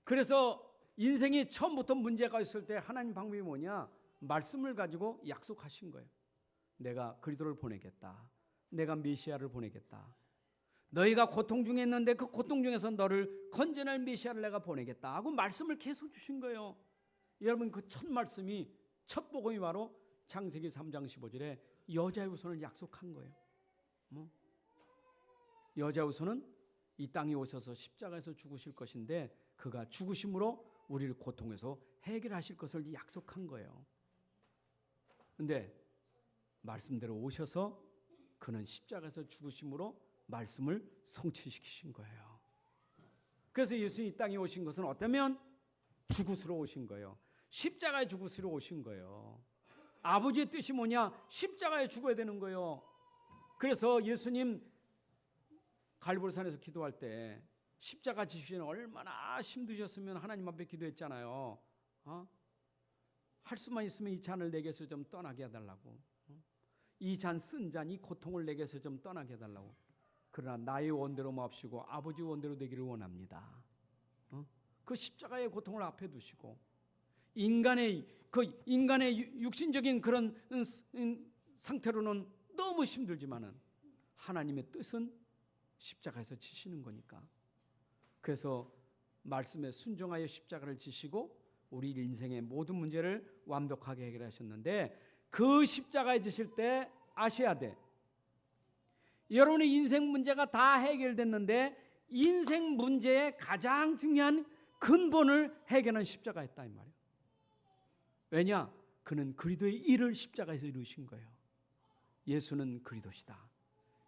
그래서 인생이 처음부터 문제가 있을 때 하나님 방법이 뭐냐? 말씀을 가지고 약속하신 거예요. 내가 그리스도를 보내겠다. 내가 메시아를 보내겠다. 너희가 고통 중에 있는데 그 고통 중에서 너를 건져낼 메시아를 내가 보내겠다 하고 말씀을 계속 주신 거예요. 여러분 그 첫 말씀이 첫 복음이 바로 창세기 3장 15절에 여자의 후손을 약속한 거예요. 여자의 후손은 이 땅에 오셔서 십자가에서 죽으실 것인데 그가 죽으심으로 우리를 고통에서 해결하실 것을 약속한 거예요. 그런데 말씀대로 오셔서 그는 십자가에서 죽으심으로 말씀을 성취시키신 거예요. 그래서 예수님이 이 땅에 오신 것은 어쩌면 죽으시러 오신 거예요. 십자가에 죽으시러 오신 거예요. 아버지의 뜻이 뭐냐? 십자가에 죽어야 되는 거예요. 그래서 예수님 갈보리산에서 기도할 때 십자가 지시는 얼마나 힘드셨으면 하나님 앞에 기도했잖아요. 할 수만 있으면 이 잔을 내게서 좀 떠나게 해달라고. 이 잔 쓴 잔, 이 고통을 내게서 좀 떠나게 해달라고. 그러나 나의 원대로 마옵시고 아버지 원대로 되기를 원합니다. 그 십자가의 고통을 앞에 두시고 인간의 육신적인 그런 상태로는 너무 힘들지만은 하나님의 뜻은 십자가에서 지시는 거니까. 그래서 말씀에 순종하여 십자가를 지시고 우리 인생의 모든 문제를 완벽하게 해결하셨는데 그 십자가에 지실 때 아셔야 돼. 여러분의 인생 문제가 다 해결됐는데 인생 문제의 가장 중요한 근본을 해결하는 십자가였다 이 말이에요. 왜냐? 그는 그리스도의 일을 십자가에서 이루신 거예요. 예수는 그리스도시다.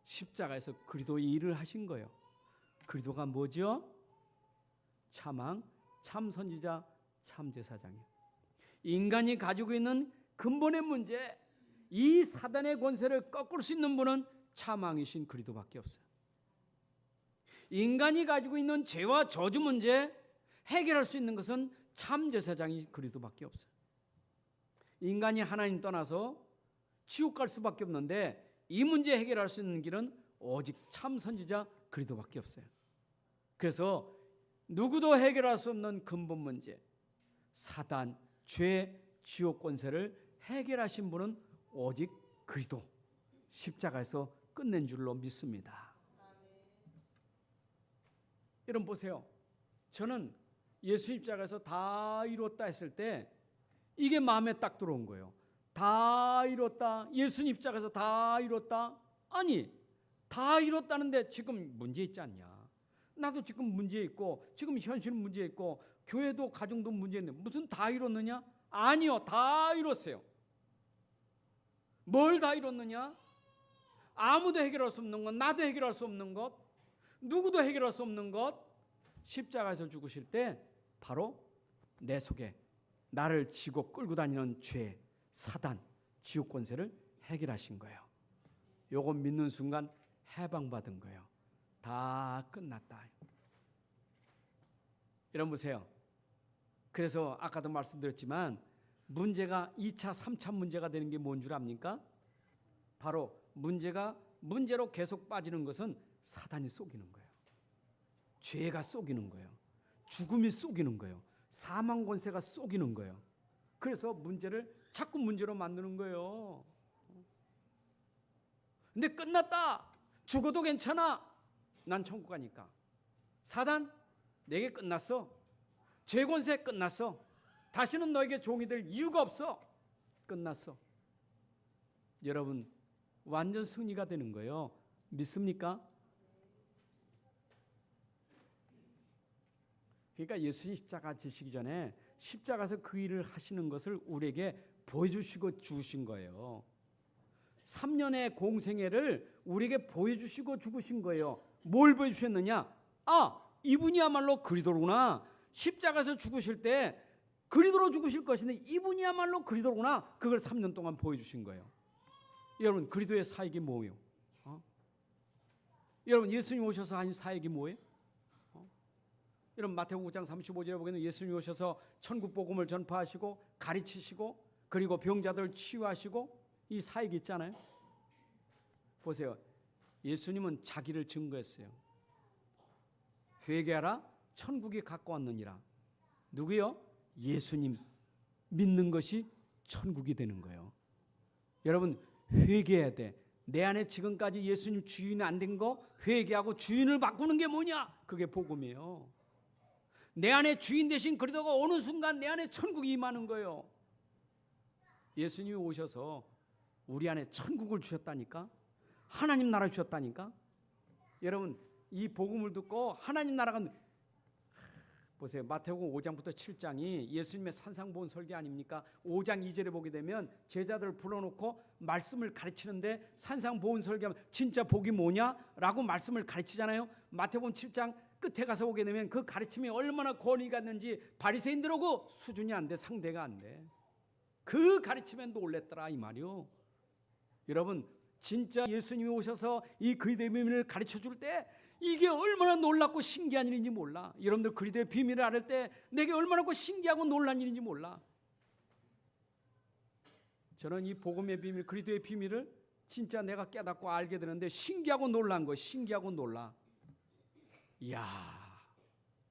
십자가에서 그리스도의 일을 하신 거예요. 그리스도가 뭐죠? 참왕, 참선지자, 참제사장이에요. 인간이 가지고 있는 근본의 문제, 이 사단의 권세를 꺾을 수 있는 분은 참왕이신 그리스도밖에 없어요. 인간이 가지고 있는 죄와 저주 문제 해결할 수 있는 것은 참제사장이 그리스도밖에 없어요. 인간이 하나님 떠나서 지옥 갈 수밖에 없는데 이 문제 해결할 수 있는 길은 오직 참선지자 그리스도밖에 없어요. 그래서 누구도 해결할 수 없는 근본 문제, 사단, 죄, 지옥 권세를 해결하신 분은 오직 그리스도, 십자가에서 끝낸 줄로 믿습니다. 여러분 보세요. 저는 예수 십자가에서 다 이뤘다 했을 때 이게 마음에 딱 들어온 거예요. 다 이뤘다. 예수님 십자가에서 다 이뤘다. 아니, 다 이뤘다는데 지금 문제 있지 않냐. 나도 지금 문제 있고 지금 현실 문제 있고 교회도 가정도 문제 있는데 무슨 다 이뤘느냐? 아니요. 다 이뤘어요. 뭘 다 이뤘느냐? 아무도 해결할 수 없는 것, 나도 해결할 수 없는 것, 누구도 해결할 수 없는 것, 십자가에서 죽으실 때 바로 내 속에 나를 지고 끌고 다니는 죄, 사단, 지옥 권세를 해결하신 거예요. 요거 믿는 순간 해방받은 거예요. 다 끝났다. 여러분 보세요. 그래서 아까도 말씀드렸지만 문제가 2차, 3차 문제가 되는 게 뭔 줄 압니까? 바로 문제로 계속 빠지는 것은 사단이 속이는 거예요. 죄가 쏘기는 거예요. 죽음이 쏘기는 거예요. 사망 권세가 쏘기는 거예요. 그래서 문제를 자꾸 문제로 만드는 거예요. 근데 끝났다. 죽어도 괜찮아. 난 천국 가니까. 사단, 내게 끝났어. 죄 권세 끝났어. 다시는 너에게 종이 될 이유가 없어. 끝났어. 여러분, 완전 승리가 되는 거예요. 믿습니까? 그러니까 예수님 십자가 지시기 전에 십자가에서 그 일을 하시는 것을 우리에게 보여주시고 주신 거예요. 3년의 공생애를 우리에게 보여주시고 죽으신 거예요. 뭘 보여주셨느냐? 이분이야말로 그리스도구나. 십자가에서 죽으실 때 그리스도로 죽으실 것인데 이분이야말로 그리스도구나. 그걸 3년 동안 보여주신 거예요. 여러분, 그리스도의 사역이 뭐예요? 여러분, 예수님 오셔서 하신 사역이 뭐예요? 여러분, 마태복음 5장 35절에 보면 예수님이 오셔서 천국 복음을 전파하시고 가르치시고 그리고 병자들 치유하시고 이 사역이 있잖아요. 보세요. 예수님은 자기를 증거했어요. 회개하라, 천국이 가까웠느니라. 누구요? 예수님 믿는 것이 천국이 되는 거예요. 여러분, 회개해야 돼. 내 안에 지금까지 예수님 주인 안 된 거 회개하고 주인을 바꾸는 게 뭐냐? 그게 복음이에요. 내 안에 주인 되신 그리스도가 어느 순간 내 안에 천국이 임하는 거예요. 예수님이 오셔서 우리 안에 천국을 주셨다니까. 하나님 나라 주셨다니까. 여러분, 이 복음을 듣고 하나님 나라가 보세요. 마태복음 5장부터 7장이 예수님의 산상보훈 설교 아닙니까? 5장 2절에 보게 되면 제자들을 불러놓고 말씀을 가르치는데 산상보훈 설교하면 진짜 복이 뭐냐라고 말씀을 가르치잖아요. 마태복음 7장 끝에 가서 보게 되면 그 가르침이 얼마나 권위가 있는지 바리새인들하고 수준이 안 돼. 상대가 안 돼. 그 가르침에 놀랬더라 이 말이요. 여러분, 진짜 예수님이 오셔서 이 그리스도의 비밀을 가르쳐줄 때 이게 얼마나 놀랍고 신기한 일인지 몰라. 여러분들 그리스도의 비밀을 알을 때 내게 얼마나 신기하고 놀란 일인지 몰라. 저는 이 복음의 비밀, 그리스도의 비밀을 진짜 내가 깨닫고 알게 되는데 신기하고 놀란 거, 신기하고 놀라. 이야,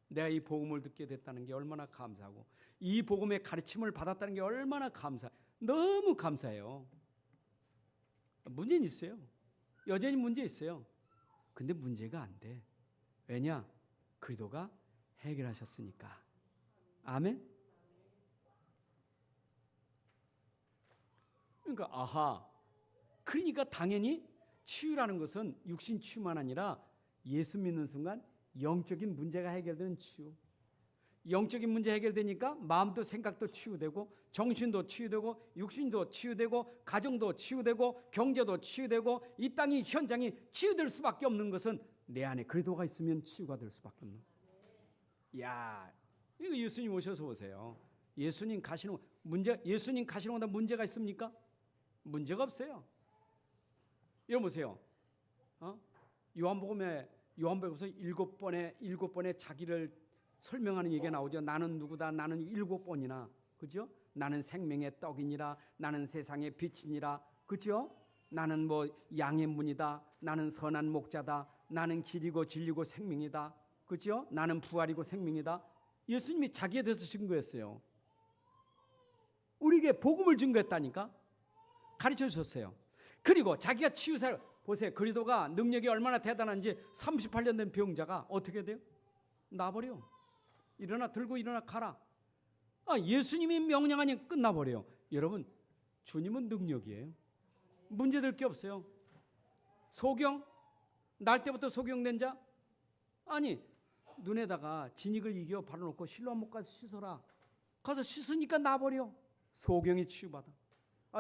내가 이 복음을 듣게 됐다는 게 얼마나 감사하고 이 복음의 가르침을 받았다는 게 얼마나 너무 감사해요. 문제는 있어요. 여전히 문제 있어요. 근데 문제가 안 돼. 왜냐? 그리스도가 해결하셨으니까. 아멘? 그러니까 당연히 치유라는 것은 육신 치유만 아니라 예수 믿는 순간 영적인 문제가 해결되는 치유. 영적인 문제 해결되니까 마음도 생각도 치유되고 정신도 치유되고 육신도 치유되고 가정도 치유되고 경제도 치유되고 이 땅이 현장이 치유될 수밖에 없는 것은 내 안에 그리스도가 있으면 치유가 될 수밖에 없는. 야, 이거 예수님 오셔서 보세요. 예수님 가시는 곳에 문제가 있습니까? 문제가 없어요. 여러분 보세요. 요한복음에서 일곱 번의 자기를 설명하는 얘기가 나오죠. 나는 누구다. 나는 7번이나. 그죠? 나는 생명의 떡이니라. 나는 세상의 빛이니라. 그죠? 나는 양의 문이다. 나는 선한 목자다. 나는 길이고 진리고 생명이다. 그죠? 나는 부활이고 생명이다. 예수님이 자기에 대해서 증거했어요. 우리에게 복음을 증거했다니까. 가르쳐 주셨어요. 그리고 자기가 치유사를 보세요. 그리스도가 능력이 얼마나 대단한지 38년 된 병자가 어떻게 돼요? 나버려. 일어나, 들고 일어나 가라. 예수님이 명령하니 끝나버려요. 여러분, 주님은 능력이에요. 문제될 게 없어요. 소경? 날 때부터 소경된 자? 아니, 눈에다가 진익을 이겨 바르놓고 실로암 못 가서 씻어라. 가서 씻으니까 나버려. 소경이 치유받아.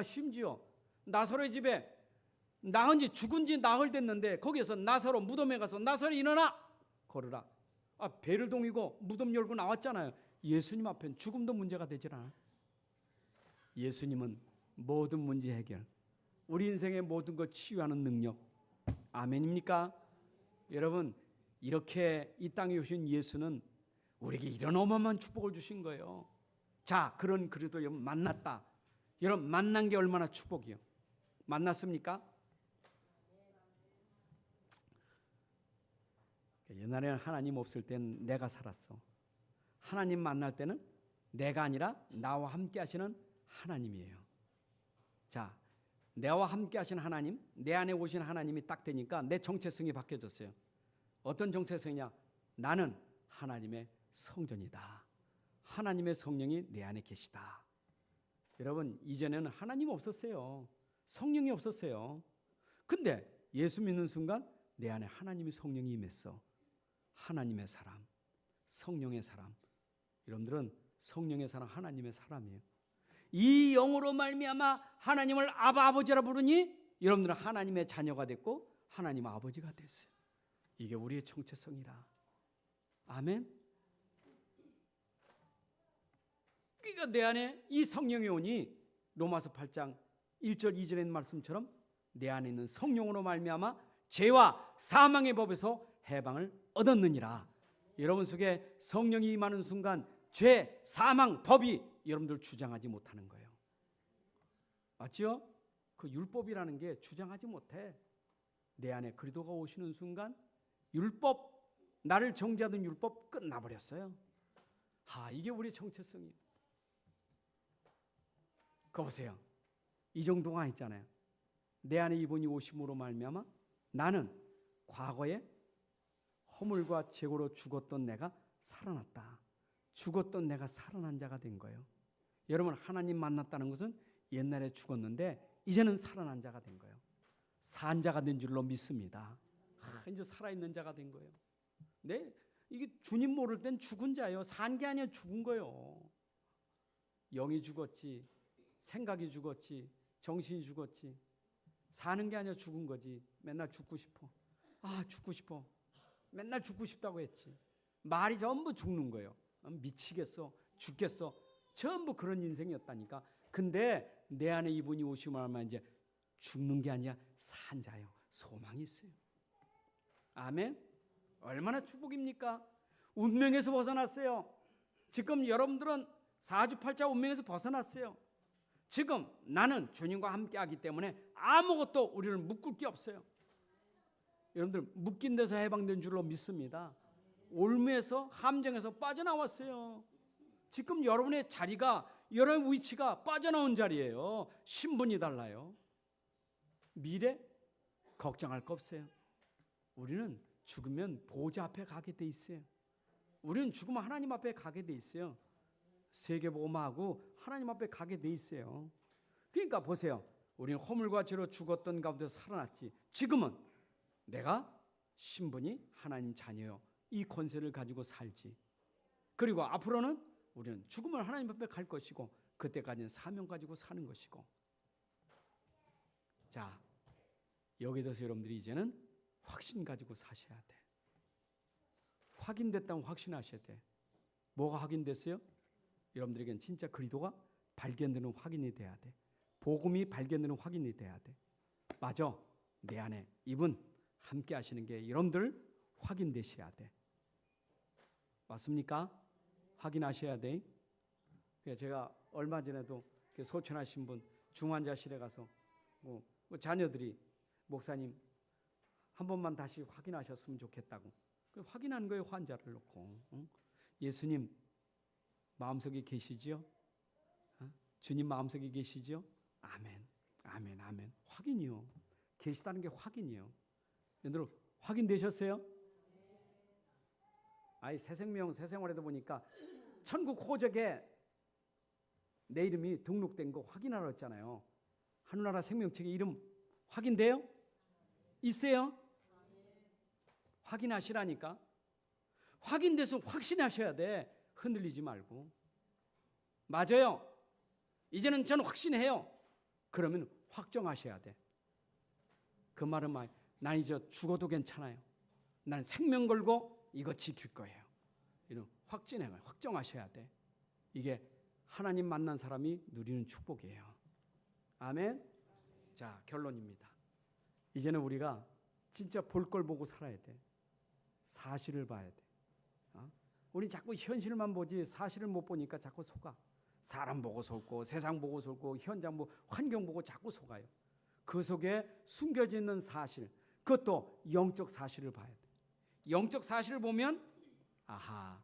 심지어 나사로의 집에 나은 지 죽은 지 나흘 됐는데 거기에서 나사로 무덤에 가서 나사로 일어나 걸으라. 배를 동이고 무덤 열고 나왔잖아요. 예수님 앞엔 죽음도 문제가 되질 않아. 예수님은 모든 문제 해결, 우리 인생의 모든 것 치유하는 능력. 아멘입니까? 여러분, 이렇게 이 땅에 오신 예수는 우리에게 이런 어마어마한 축복을 주신 거예요. 자, 그런 그리스도 여러분 만났다. 여러분 만난 게 얼마나 축복이요. 만났습니까? 옛날에는 하나님 없을 땐 내가 살았어. 하나님 만날 때는 내가 아니라 나와 함께 하시는 하나님이에요. 자, 내와 함께 하시는 하나님, 내 안에 오신 하나님이 딱 되니까 내 정체성이 바뀌어졌어요. 어떤 정체성이냐? 나는 하나님의 성전이다. 하나님의 성령이 내 안에 계시다. 여러분, 이전에는 하나님 없었어요. 성령이 없었어요. 근데 예수 믿는 순간 내 안에 하나님의 성령이 임했어. 하나님의 사람, 성령의 사람. 여러분들은 성령의 사람, 하나님의 사람이에요. 이 영으로 말미암아 하나님을 아바 아버지라 부르니 여러분들은 하나님의 자녀가 됐고 하나님 아버지가 됐어요. 이게 우리의 정체성이라. 아멘. 그러니까 내 안에 이 성령이 오니 로마서 8장 1절 2절의 말씀처럼 내 안에 있는 성령으로 말미암아 죄와 사망의 법에서 해방을 얻었느니라. 여러분 속에 성령이 임하는 순간 죄, 사망, 법이 여러분들 주장하지 못하는 거예요. 맞죠? 그 율법이라는 게 주장하지 못해. 내 안에 그리스도가 오시는 순간 율법, 나를 정죄하던 율법 끝나버렸어요. 이게 우리의 정체성이에요. 그거 보세요. 이 정도가 있잖아요. 내 안에 이분이 오심으로 말미암아 나는 과거에 허물과 죄고로 죽었던 내가 살아났다. 죽었던 내가 살아난 자가 된 거예요. 여러분, 하나님 만났다는 것은 옛날에 죽었는데 이제는 살아난 자가 된 거예요. 산 자가 된 줄로 믿습니다. 이제 살아있는 자가 된 거예요. 네? 이게 주님 모를 땐 죽은 자예요. 산 게 아니라 죽은 거예요. 영이 죽었지, 생각이 죽었지, 정신이 죽었지. 사는 게 아니라 죽은 거지. 맨날 죽고 싶어. 죽고 싶어. 맨날 죽고 싶다고 했지. 말이 전부 죽는 거예요. 미치겠어, 죽겠어. 전부 그런 인생이었다니까. 근데 내 안에 이분이 오시면 하면 이제 죽는 게 아니라 산 자예요. 소망이 있어요. 아멘. 얼마나 축복입니까? 운명에서 벗어났어요. 지금 여러분들은 사주팔자 운명에서 벗어났어요. 지금 나는 주님과 함께하기 때문에 아무것도 우리를 묶을 게 없어요. 여러분들 묶인 데서 해방된 줄로 믿습니다. 올무에서 함정에서 빠져나왔어요. 지금 여러분의 자리가, 여러분의 위치가 빠져나온 자리예요. 신분이 달라요. 미래 걱정할 거 없어요. 우리는 죽으면 보좌 앞에 가게 돼 있어요. 우리는 죽으면 하나님 앞에 가게 돼 있어요. 세계복음하고 하나님 앞에 가게 돼 있어요. 그러니까 보세요. 우리는 허물과 죄로 죽었던 가운데서 살아났지. 지금은 내가 신분이 하나님 자녀요. 이 권세를 가지고 살지. 그리고 앞으로는 우리는 죽으면 하나님 앞에 갈 것이고 그때까지는 사명 가지고 사는 것이고. 자, 여기에 대해서 여러분들이 이제는 확신 가지고 사셔야 돼. 확인됐다면 확신하셔야 돼. 뭐가 확인됐어요? 여러분들에게는 진짜 그리스도가 발견되는 확인이 돼야 돼. 복음이 발견되는 확인이 돼야 돼. 맞아. 내 안에 이분 함께 하시는 게 여러분들 확인되셔야 돼. 맞습니까? 확인하셔야 돼. 제가 얼마 전에도 소천하신 분 중환자실에 가서 뭐 자녀들이 목사님 한 번만 다시 확인하셨으면 좋겠다고. 확인한 거예요. 환자를 놓고. 예수님 마음속에 계시죠? 주님 마음속에 계시죠? 아멘, 아멘, 아멘. 확인이요. 계시다는 게 확인이요. 여러분 확인되셨어요? 새 생명 새 생활에도 보니까 천국 호적에 내 이름이 등록된 거 확인하러 했잖아요. 하늘나라 생명책에 이름 확인돼요? 있어요? 확인하시라니까. 확인돼서 확신하셔야 돼. 흔들리지 말고. 맞아요. 이제는 저는 확신해요. 그러면 확정하셔야 돼. 그 말은 난 이제 죽어도 괜찮아요. 난 생명 걸고 이거 지킬 거예요. 이런 확정하셔야 돼. 이게 하나님 만난 사람이 누리는 축복이에요. 아멘. 자, 결론입니다. 이제는 우리가 진짜 볼 걸 보고 살아야 돼. 사실을 봐야 돼. 우린 자꾸 현실만 보지 사실을 못 보니까 자꾸 속아. 사람 보고 속고 세상 보고 속고 현장 보고 환경 보고 자꾸 속아요. 그 속에 숨겨져 있는 사실, 그것도 영적 사실을 봐야 돼. 영적 사실을 보면 아하,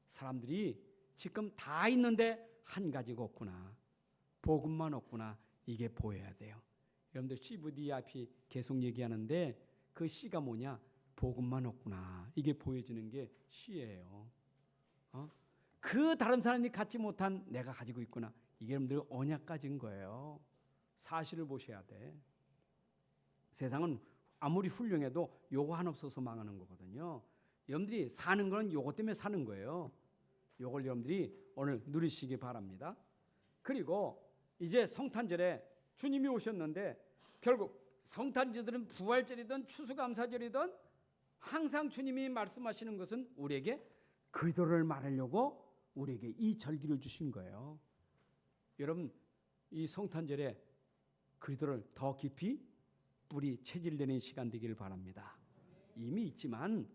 사람들이 지금 다 있는데 한 가지가 없구나. 복음만 없구나. 이게 보여야 돼요. 여러분들 CVDIP 계속 얘기하는데 그 C가 뭐냐? 복음만 없구나. 이게 보여지는 게 C예요. 그 다른 사람이 갖지 못한 내가 가지고 있구나. 이게 여러분들 언약 가진 거예요. 사실을 보셔야 돼. 세상은 아무리 훌륭해도 요거 하나 없어서 망하는 거거든요. 여러분들이 사는 건 요거 때문에 사는 거예요. 요걸 여러분들이 오늘 누리시기 바랍니다. 그리고 이제 성탄절에 주님이 오셨는데 결국 성탄절들은 부활절이든 추수감사절이든 항상 주님이 말씀하시는 것은 우리에게 그리스도를 말하려고 우리에게 이 절기를 주신 거예요. 여러분 이 성탄절에 그리스도를 더 깊이 뿌리 체질되는 시간 되기를 바랍니다. 이미 있지만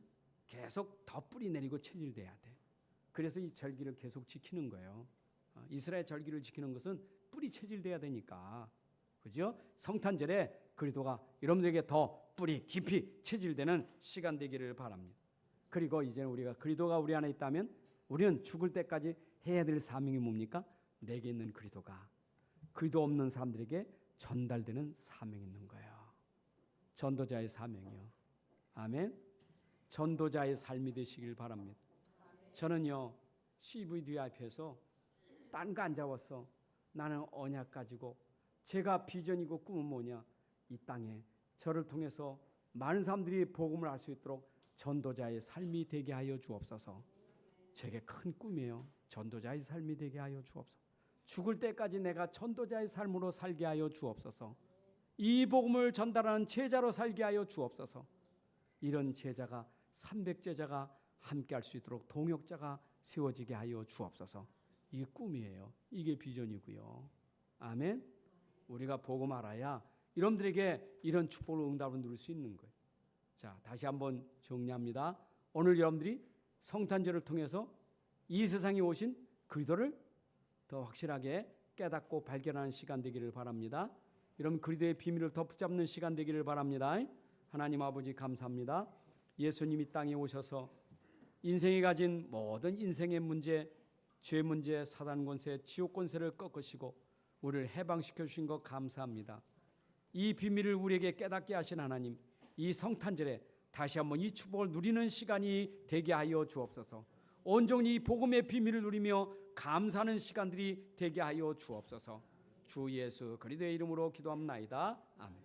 계속 더 뿌리 내리고 체질돼야 돼. 그래서 이 절기를 계속 지키는 거예요. 이스라엘 절기를 지키는 것은 뿌리 체질돼야 되니까. 그죠? 성탄절에 그리스도가 여러분들에게 더 뿌리 깊이 체질되는 시간 되기를 바랍니다. 그리고 이제는 우리가 그리스도가 우리 안에 있다면 우리는 죽을 때까지 해야 될 사명이 뭡니까? 내게 있는 그리스도가 그리스도 없는 사람들에게 전달되는 사명이 있는 거예요. 전도자의 사명이요. 아멘. 전도자의 삶이 되시길 바랍니다. 저는요 CVD 앞에서 딴 거 안 잡았어. 나는 언약 가지고 제가 비전이고 꿈은 뭐냐? 이 땅에 저를 통해서 많은 사람들이 복음을 알 수 있도록 전도자의 삶이 되게 하여 주옵소서. 제게 큰 꿈이에요. 전도자의 삶이 되게 하여 주옵소서. 죽을 때까지 내가 전도자의 삶으로 살게 하여 주옵소서. 이 복음을 전달하는 제자로 살게 하여 주옵소서. 이런 제자가 300제자가 함께 할 수 있도록 동역자가 세워지게 하여 주옵소서. 이게 꿈이에요. 이게 비전이고요. 아멘. 우리가 복음 알아야 여러분들에게 이런 축복을 응답을 누릴 수 있는 거예요. 자, 다시 한번 정리합니다. 오늘 여러분들이 성탄절을 통해서 이 세상에 오신 그리스도를 더 확실하게 깨닫고 발견하는 시간 되기를 바랍니다. 여러분 그리스도의 비밀을 더 붙잡는 시간 되기를 바랍니다. 하나님 아버지 감사합니다. 예수님이 땅에 오셔서 인생이 가진 모든 인생의 문제, 죄 문제, 사단 권세, 지옥 권세를 꺾으시고 우리를 해방시켜 주신 것 감사합니다. 이 비밀을 우리에게 깨닫게 하신 하나님, 이 성탄절에 다시 한번 이 축복을 누리는 시간이 되게 하여 주옵소서. 온전히 복음의 비밀을 누리며 감사하는 시간들이 되게 하여 주옵소서. 주 예수 그리스도의 이름으로 기도합나이다. 아멘.